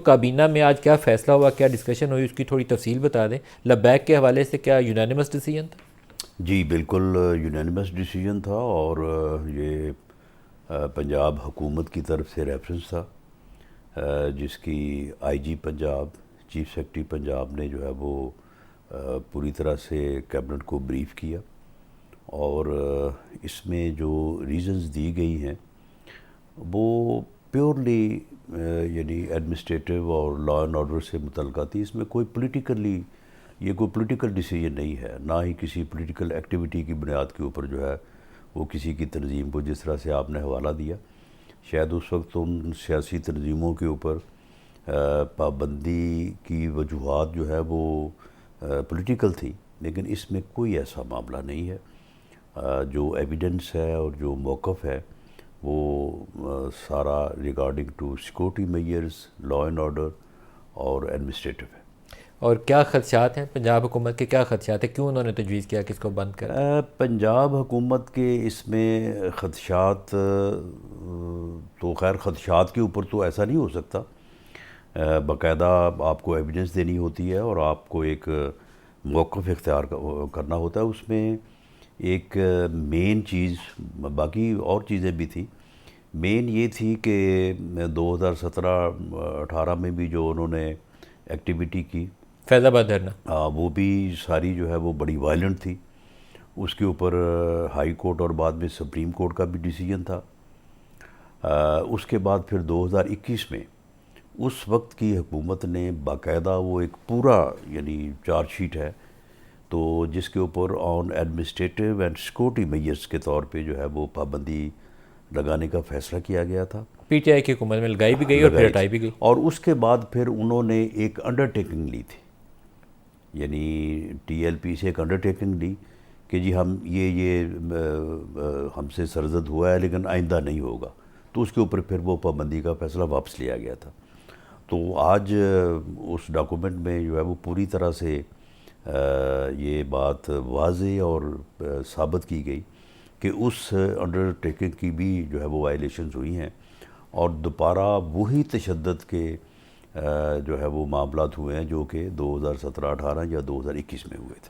کابینہ میں آج کیا فیصلہ ہوا، کیا ڈسکشن ہوئی، اس کی تھوڑی تفصیل بتا دیں۔ لبیک کے حوالے سے کیا یونانیمس ڈیسیجن تھا؟ جی بالکل یونانیمس ڈیسیجن تھا، اور یہ پنجاب حکومت کی طرف سے ریفرنس تھا، جس کی آئی جی پنجاب، چیف سیکرٹری پنجاب نے جو ہے وہ پوری طرح سے کیبنٹ کو بریف کیا، اور اس میں جو ریزنز دی گئی ہیں وہ پیورلی یعنی ایڈمنسٹریٹو اور لا اینڈ آرڈر سے متعلقہ تھی۔ اس میں کوئی یہ کوئی پولیٹیکل ڈیسیجن نہیں ہے، نہ ہی کسی پولیٹیکل ایکٹیویٹی کی بنیاد کے اوپر جو ہے وہ کسی کی تنظیم کو، جس طرح سے آپ نے حوالہ دیا، شاید اس وقت ان سیاسی تنظیموں کے اوپر پابندی کی وجوہات جو ہے وہ پولیٹیکل تھی، لیکن اس میں کوئی ایسا معاملہ نہیں ہے۔ جو ایویڈنس ہے اور جو موقف ہے وہ سارا regarding to security measures, law and order اور ایڈمنسٹریٹو ہے۔ اور کیا خدشات ہیں پنجاب حکومت کے، کیا خدشات ہیں، کیوں انہوں نے تجویز کیا کہ اس کو بند کریں؟ پنجاب حکومت کے اس میں خدشات تو خیر خدشات کے اوپر تو ایسا نہیں ہو سکتا، باقاعدہ آپ کو ایویڈنس دینی ہوتی ہے اور آپ کو ایک موقف اختیار کرنا ہوتا ہے۔ اس میں ایک مین چیز، باقی اور چیزیں بھی تھیں، مین یہ تھی کہ 2017-18 میں بھی جو انہوں نے ایکٹیویٹی کی، فیض آباد دھرنا، وہ بھی ساری جو ہے وہ بڑی وائلنٹ تھی۔ اس کے اوپر ہائی کورٹ اور بعد میں سپریم کورٹ کا بھی ڈیسیجن تھا۔ اس کے بعد پھر 2021 میں اس وقت کی حکومت نے باقاعدہ وہ ایک پورا یعنی چارج شیٹ ہے تو جس کے اوپر آن ایڈمنسٹریٹو اینڈ سیکورٹی میئرز کے طور پہ جو ہے وہ پابندی لگانے کا فیصلہ کیا گیا تھا، پی ٹی آئی کی حکومت میں لگائی بھی گئی اور پھر لگائی ہٹائی تھی۔ بھی گئی۔ اور اس کے بعد پھر انہوں نے ایک انڈرٹیکنگ لی تھی، یعنی ٹی ایل پی سے ایک انڈرٹیکنگ لی کہ جی ہم یہ ہم سے سرزد ہوا ہے لیکن آئندہ نہیں ہوگا، تو اس کے اوپر پھر وہ پابندی کا فیصلہ واپس لیا گیا تھا۔ تو آج اس ڈاکومنٹ میں جو ہے وہ پوری طرح سے یہ بات واضح اور ثابت کی گئی کہ اس انڈرٹیکنگ کی بھی جو ہے وہ وائلیشنز ہوئی ہیں، اور دوبارہ وہی تشدد کے جو ہے وہ معاملات ہوئے ہیں جو کہ 2017-18 یا 2021 میں ہوئے تھے۔